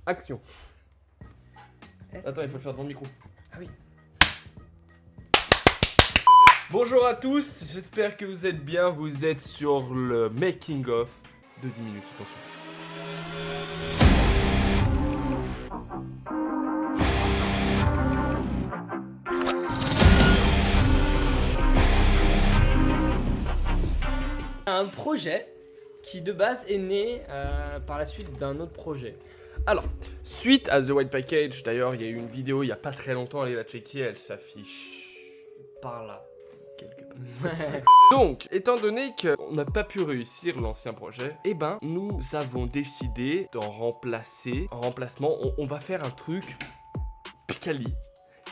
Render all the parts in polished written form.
Action. Attends, il faut le faire devant le micro. Ah oui. Bonjour à tous, j'espère que vous êtes bien. Vous êtes sur le making of de 10 minutes. Attention. Un projet qui de base est né par la suite d'un autre projet. Alors, suite à The White Package, d'ailleurs, il y a eu une vidéo il n'y a pas très longtemps, allez la checker, elle s'affiche Par là. quelque part. Donc, étant donné qu'on n'a pas pu réussir l'ancien projet, eh ben, nous avons décidé d'en remplacer. En remplacement, on va faire un truc Picali.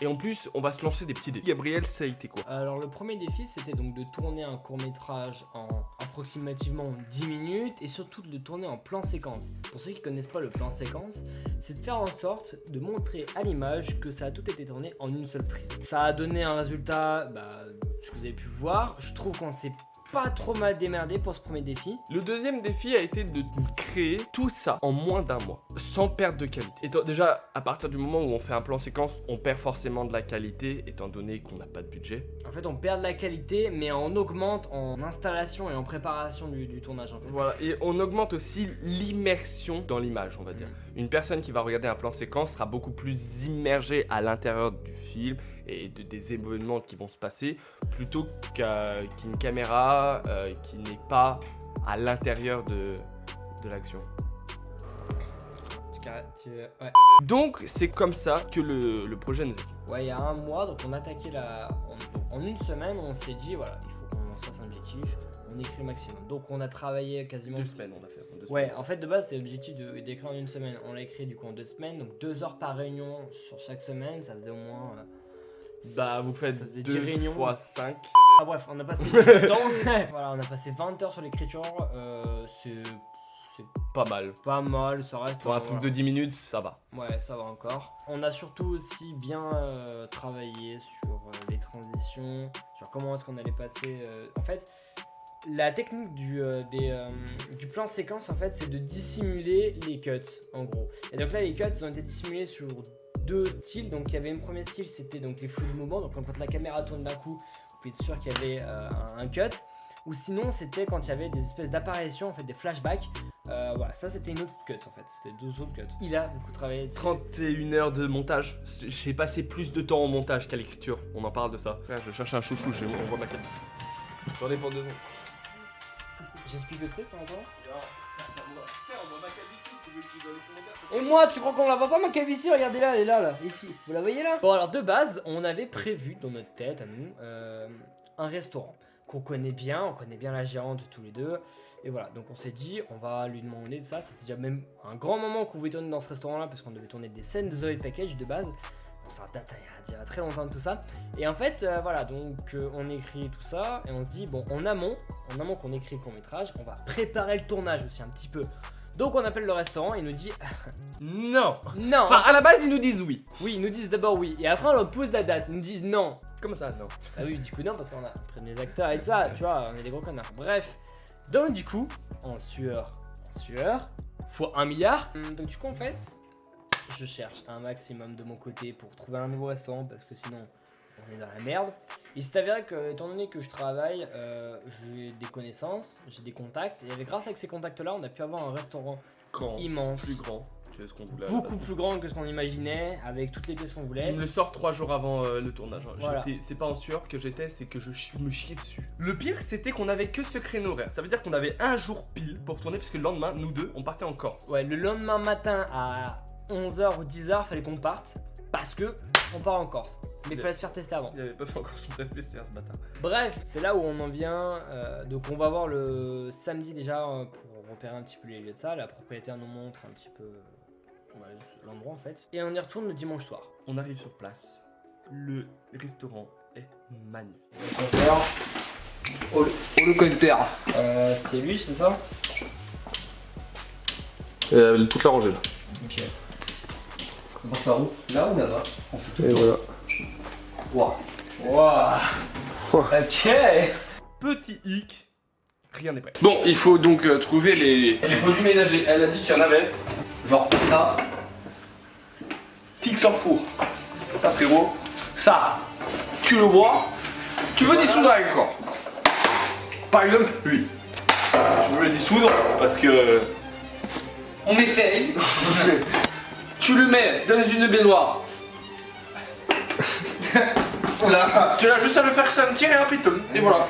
Et en plus, on va se lancer des petits défis. Gabriel, ça a été quoi? Alors le premier défi c'était donc de tourner un court-métrage en approximativement 10 minutes et surtout de le tourner en plan séquence. Pour ceux qui connaissent pas le plan séquence, c'est de faire en sorte de montrer à l'image que ça a tout été tourné en une seule prise. Ça a donné un résultat, que vous avez pu voir. Je trouve qu'on s'est pas trop mal démerdé pour ce premier défi. Le deuxième défi a été de créer tout ça en moins d'un mois, sans perte de qualité. Et déjà, à partir du moment où on fait un plan séquence, on perd forcément de la qualité, étant donné qu'on n'a pas de budget. En fait, on perd de la qualité, mais on augmente en installation et en préparation du tournage en fait. Voilà, et on augmente aussi l'immersion dans l'image, on va dire. Une personne qui va regarder un plan séquence sera beaucoup plus immergée à l'intérieur du film et des événements qui vont se passer, plutôt qu'une caméra qui n'est pas à l'intérieur de l'action. Ouais. Donc c'est comme ça que le projet nous est venu. Ouais, il y a un mois, donc on a attaqué en une semaine, on s'est dit, voilà, il faut qu'on se fasse un objectif, on écrit le maximum. Donc on a travaillé quasiment... 2 semaines on a fait. Ouais, en fait de base c'était l'objectif d'écrire en une semaine. On l'a écrit du coup en 2 semaines, donc 2 heures par réunion sur chaque semaine, ça faisait au moins... vous faites 2 réunions fois 5. Ah bref, on a passé du temps. Voilà, on a passé 20 heures sur l'écriture, c'est Pas mal. pas mal, ça reste... Pour un truc de 10 minutes, ça va. Ouais, ça va encore. On a surtout aussi bien travaillé sur les transitions, sur comment est-ce qu'on allait passer... En fait, la technique du plan séquence, en fait, c'est de dissimuler les cuts, en gros. Et donc là, les cuts, ils ont été dissimulés sur 2 styles. Donc il y avait un premier style, c'était donc les fluides mouvements. Donc quand la caméra tourne d'un coup, vous pouvez être sûr qu'il y avait un cut. Ou sinon, c'était quand il y avait des espèces d'apparitions, en fait, des flashbacks. Voilà, ça c'était une autre cut en fait, c'était 2 autres cuts. Il a beaucoup travaillé dessus. 31 heures de montage. J'ai passé plus de temps en montage qu'à l'écriture. On en parle de ça. Frère, je cherche un chouchou, on voit ma calvitie. J'en ai pour 2 ans. J'explique le truc en attendant. On voit ma calvitie, tu veux que tu donnes les commentaires? Et moi, tu crois qu'on la voit pas ma calvitie? Regardez là, elle est là, ici. Vous la voyez là? Bon alors de base, on avait prévu dans notre tête à nous un restaurant qu'on connaît bien, on connaît bien la gérante tous les deux. Et voilà, donc on s'est dit, on va lui demander de ça. Ça c'est déjà même un grand moment qu'on voulait tourner dans ce restaurant-là parce qu'on devait tourner des scènes de The White Package de base. Donc ça date il y a très longtemps de tout ça. Et en fait, voilà, donc on écrit tout ça et on se dit, bon, en amont qu'on écrit le court-métrage, on va préparer le tournage aussi un petit peu. Donc on appelle le restaurant et il nous dit non. non. Enfin, à la base, ils nous disent oui. Oui, ils nous disent d'abord oui. Et après on leur pose la date, ils nous disent non. Comme ça, non. Ah oui, du coup non, parce qu'on a pris les acteurs et tout ça, tu vois, on est des gros connards. Bref, donc du coup, en sueur, fois 1 milliard. Donc du coup en fait, je cherche un maximum de mon côté pour trouver un nouveau restaurant parce que sinon on est dans la merde. Il s'est avéré que, étant donné que je travaille, j'ai des connaissances, j'ai des contacts, et grâce à ces contacts-là, on a pu avoir un restaurant immense, plus grand que ce qu'on voulait. beaucoup plus grand que ce qu'on imaginait, avec toutes les pièces qu'on voulait. Il me le sort 3 jours avant le tournage. Voilà. C'est pas en sueur que j'étais, c'est que je me chiais dessus. Le pire, c'était qu'on avait que ce créneau horaire. Ça veut dire qu'on avait un jour pile pour tourner, puisque le lendemain, nous deux, on partait en Corse. Ouais, le lendemain matin à 11h ou 10h, fallait qu'on parte parce que on part en Corse. Mais il fallait se faire tester avant. Il avait pas fait encore son test PCR ce matin. Bref, c'est là où on en vient. Donc on va voir le samedi déjà pour repérer un petit peu les lieux de ça. La propriétaire nous montre un petit peu l'endroit en fait. Et on y retourne le dimanche soir. On arrive sur place. Le restaurant est magnifique. Le conducteur. C'est lui, c'est ça? Toute la rangée là. Ok. On passe par où? Là ou là-bas? Et voilà. Waouh. Ok. Petit hic, rien n'est prêt. Bon, il faut donc trouver les produits ménagers. Elle a dit qu'il y en avait. Genre ça. mixeur four. Ça frérot, ça, tu le bois, tu veux dissoudre avec quoi? Par exemple, lui. Je veux le dissoudre parce que... On essaye. Tu le mets dans une baignoire. Là, tu as juste à le faire sentir et un piton. Et voilà.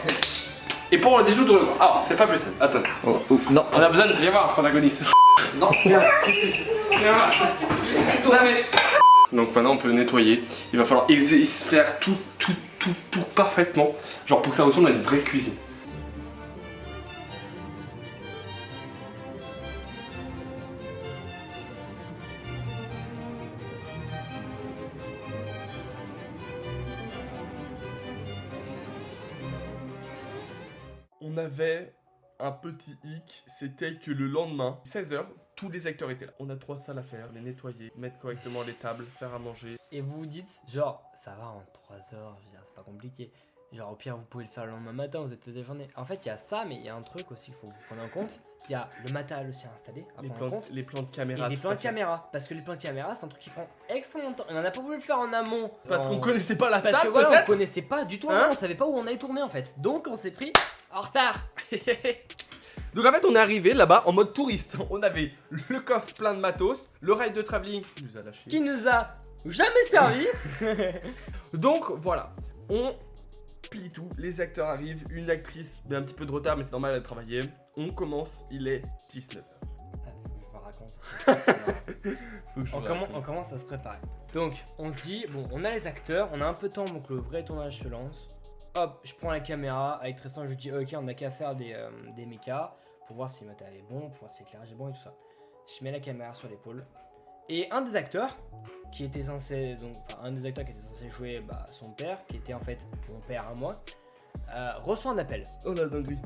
Et pour le dissoudre, ah, c'est pas plus simple. Attends. Non. On a besoin de. Viens voir, protagoniste. Non. Viens voir. Non, mais... Donc maintenant on peut nettoyer. Il va falloir faire tout parfaitement. Genre pour que ça ressemble à une vraie cuisine. On avait un petit hic, c'était que le lendemain, 16h, tous les acteurs étaient là. On a 3 salles à faire, les nettoyer, mettre correctement les tables, faire à manger. Et vous vous dites, genre, ça va en 3 heures, je veux dire, c'est pas compliqué. Genre, au pire, vous pouvez le faire le lendemain matin, vous êtes toute la journée. En fait, il y a ça, mais il y a un truc aussi qu'il faut que vous preniez en compte. Il y a le matériel aussi à installer, à prendre en compte. Les plans de caméra. Et les plans de caméra. Parce que les plans de caméra, c'est un truc qui prend extrêmement de temps. Et on n'a pas voulu le faire en amont. Parce qu'on connaissait pas la Parce que table, voilà, on peut-être. connaissait pas du tout, Hein on savait pas où on allait tourner en fait. Donc, on s'est pris en retard. Donc en fait on est arrivé là-bas en mode touriste. On avait le coffre plein de matos, le ride de travelling qui nous a lâché. Qui nous a jamais servi. Donc voilà, on plie tout, les acteurs arrivent, une actrice met un petit peu de retard mais c'est normal, elle travaillait. On commence, il est 19h. Je vous raconte. On commence à se préparer. Donc, on se dit, bon, on a les acteurs, on a un peu de temps, donc le vrai tournage se lance. Hop, je prends la caméra, avec Tristan, je lui dis, ok, on a qu'à faire des mechas pour voir si le matériel est bon, pour voir si l'éclairage est bon et tout ça. Je mets la caméra sur l'épaule. Et un des acteurs, qui était censé, jouer son père, qui était en fait mon père à moi, reçoit un appel. Oh la dinguerie.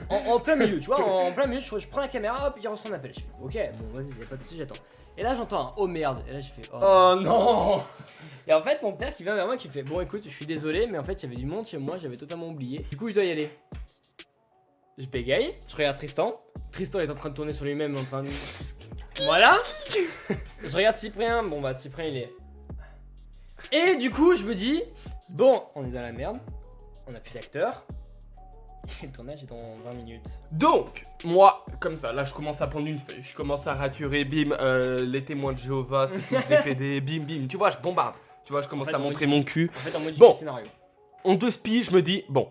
En plein milieu, tu vois, en plein milieu, je prends la caméra, hop, il reçoit un appel. Je fais, ok, bon, vas-y, y'a pas de soucis, j'attends. Et là, j'entends un oh merde. Et là, je fais Oh non. Et en fait, mon père qui vient vers moi, qui fait, bon, écoute, je suis désolé, mais en fait, il y avait du monde chez moi, j'avais totalement oublié. Du coup, je dois y aller. Je bégaye, je regarde Tristan. Tristan est en train de tourner sur lui-même, en train de. Voilà. Je regarde Cyprien, bon, bah, Cyprien, il est. Et du coup, je me dis, bon, on est dans la merde, on a plus d'acteurs. Le tournage est dans 20 minutes. Donc, moi, comme ça, là je commence à prendre une feuille, je commence à raturer, bim, les témoins de Jéhovah, c'est tous des PD, bim, bim, tu vois, je bombarde. Tu vois, je commence à montrer mon cul. En fait, on modifie Bon. le scénario. On te spie, je me dis, bon,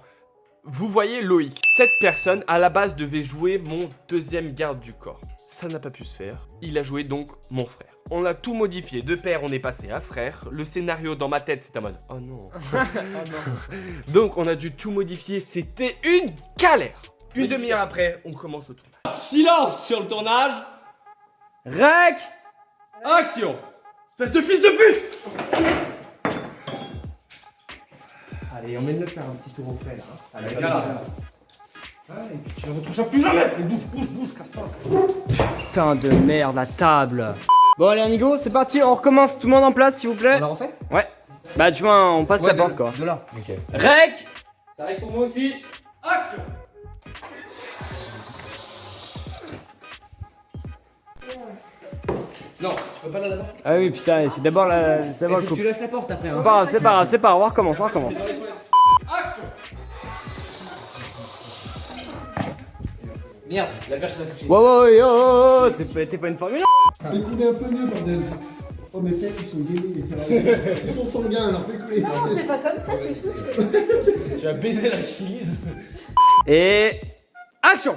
vous voyez Loïc, cette personne à la base devait jouer mon deuxième garde du corps. Ça n'a pas pu se faire, il a joué donc mon frère. On a tout modifié, de père on est passé à frère, le scénario dans ma tête c'était en mode, oh non. Oh non. Donc on a dû tout modifier, c'était une galère. Une demi-heure après, on commence le tournage. Silence sur le tournage. Rec. Action. Espèce de fils de pute. Allez, emmène-le faire un petit tour au fait là. Ça va être là. Et puis tu ne retrouves ça plus jamais. Bouge, casse-toi. Putain de merde, la table. Bon, allez, Anigo, c'est parti, on recommence. Tout le monde en place, s'il vous plaît. On la refait? Ouais. Bah, tu vois, on passe la porte quoi. De là. Ok. Rec. Ça arrive pour moi aussi. Action. Non, tu peux pas là d'abord. Ah oui, putain, c'est d'abord la. C'est d'abord le Faut coup. que tu lâches la porte après. Hein. C'est pas grave, c'est pas grave, c'est pas grave, on recommence, on recommence. Action. Merde, la perche est accouchée. Ouais, oh, t'es pas une Formule 1. Fais couler un peu mieux, bordel. Oh, mais celles, ils sont gainés. Ils sont sanguins, alors fais couler. Non, c'est pas comme ça, t'es fou. Tu as baisé la chemise. Et. Action.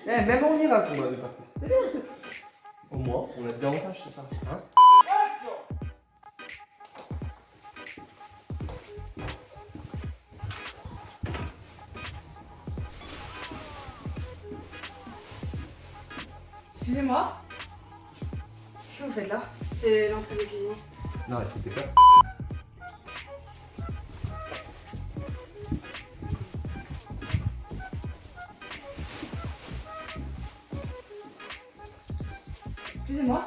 Même on ira qu'on avait pas fait. C'est bien. Au moins, on a des avantages, c'est ça. Hein? Excusez-moi. Qu'est-ce que vous faites là? C'est l'entrée de la cuisine. Non, il faut que t'es pas. Excusez-moi.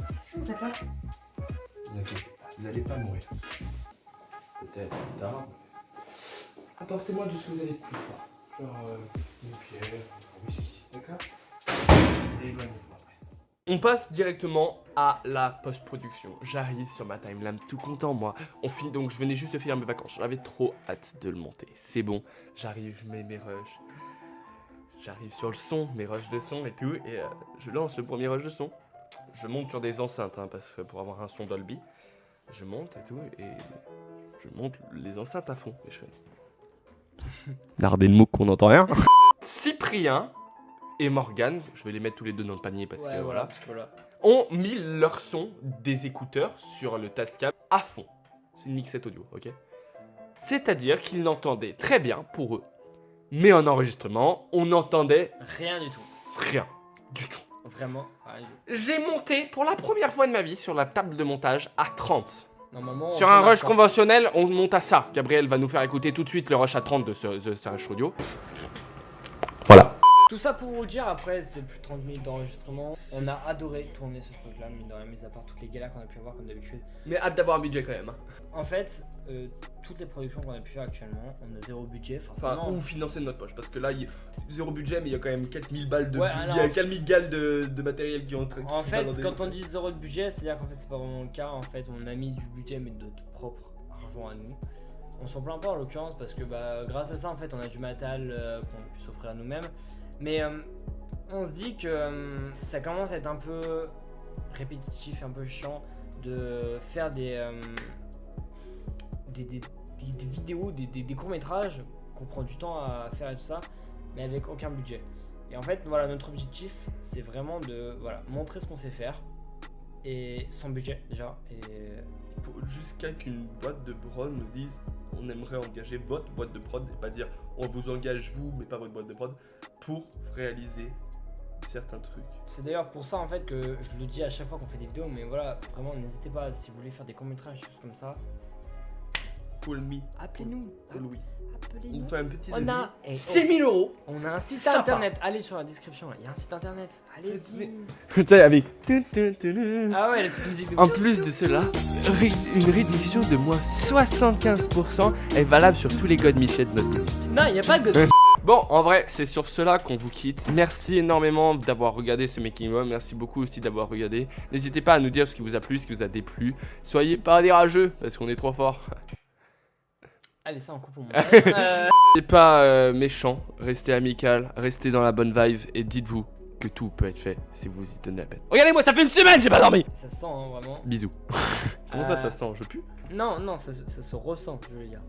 Qu'est-ce que vous faites là? Vous inquiétez pas, vous allez pas mourir. Peut-être plus tard. Apportez-moi de ce que vous avez de plus fort. Genre une pierre, un whisky, d'accord? On passe directement à la post-production. J'arrive sur ma timeline tout content, moi. On finit, donc je venais juste de finir mes vacances. J'avais trop hâte de le monter. C'est bon, j'arrive, je mets mes rushs. J'arrive sur le son, mes rushs de son et tout. Et je lance le premier rush de son. Je monte sur des enceintes, hein, parce que pour avoir un son Dolby. Je monte et tout, et je monte les enceintes à fond. Et je fais... Nardez le mot qu'on n'entend rien. Cyprien et Morgane, je vais les mettre tous les deux dans le panier parce que voilà, ont mis leur son des écouteurs sur le Tascam à fond. C'est une mixette audio, ok? C'est-à-dire qu'ils l'entendaient très bien pour eux. Mais en enregistrement, on n'entendait Rien du tout. rien du tout. Vraiment rien du tout. J'ai monté pour la première fois de ma vie sur la table de montage à 30. Normalement, Sur un rush conventionnel, on monte à ça. Gabriel va nous faire écouter tout de suite le rush à 30 de ce rush audio. Voilà. Tout ça pour vous dire, après, c'est plus de 30 minutes d'enregistrement. On a adoré tourner ce truc-là, mine de rien, mis à part toutes les galères qu'on a pu avoir comme d'habitude. Mais hâte d'avoir un budget quand même. Hein. En fait, toutes les productions qu'on a pu faire actuellement, on a zéro budget, forcément. Enfin, ou financer de notre poche. Parce que là, il y a zéro budget, mais il y a quand même 4000 balles de, Ouais, il y a 4000 galles de matériel qui ont qui En se fait, baladent quand on dit zéro de budget, c'est-à-dire qu'en fait, c'est pas vraiment le cas. En fait, on a mis du budget, mais de notre propre argent à nous. On s'en plaint pas en l'occurrence, parce que bah, grâce à ça, en fait, on a du matériel qu'on a pu s'offrir à nous-mêmes. Mais on se dit que ça commence à être un peu répétitif, un peu chiant de faire des vidéos, des courts-métrages qu'on prend du temps à faire et tout ça, mais avec aucun budget. Et en fait, voilà, notre objectif, c'est vraiment de montrer ce qu'on sait faire, et sans budget déjà. Et jusqu'à qu'une boîte de prod nous dise on aimerait engager votre boîte de prod et pas dire on vous engage vous mais pas votre boîte de prod pour réaliser certains trucs. c'est d'ailleurs pour ça en fait que je le dis à chaque fois qu'on fait des vidéos, mais voilà, vraiment n'hésitez pas si vous voulez faire des courts-métrages, des choses comme ça. Call me. Appelez-nous. Call oui. On Appelez-nous. fait un petit On devis. a 6 000 €. On a un site Ça internet, allez sur la description là, il y a un site internet, allez-y. Tu sais, avec. Ah ouais, la petite musique de En plus de cela, une réduction de moins 75% est valable sur tous les God Michel de notre boutique. Non, il y a pas de Bon, en vrai, c'est sur cela qu'on vous quitte. Merci énormément d'avoir regardé ce making of. Merci beaucoup aussi d'avoir regardé. N'hésitez pas à nous dire ce qui vous a plu, ce qui vous a déplu. Soyez pas des rageux, parce qu'on est trop fort. Allez, ça on coupe pour moi. Soyez pas méchant, restez amical, restez dans la bonne vibe et dites-vous que tout peut être fait si vous y tenez la peine. Regardez-moi, ça fait une semaine, j'ai pas dormi. Ça se sent hein, vraiment. Bisous. Comment ça sent? Je pue? Non, non, ça se ressent, je veux dire.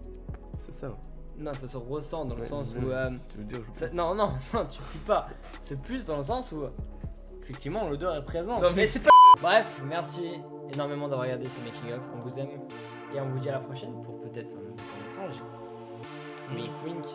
C'est ça. Non, ça se ressent dans le Ouais, sens ouais. où... Tu veux dire je ça- non, non, non, tu pries pas. C'est plus dans le sens où... Effectivement, l'odeur est présente. Non, mais c'est pas... Bref, merci énormément d'avoir regardé ce making of. On vous aime. Et on vous dit à la prochaine pour peut-être un nouveau court-métrage. Wink wink.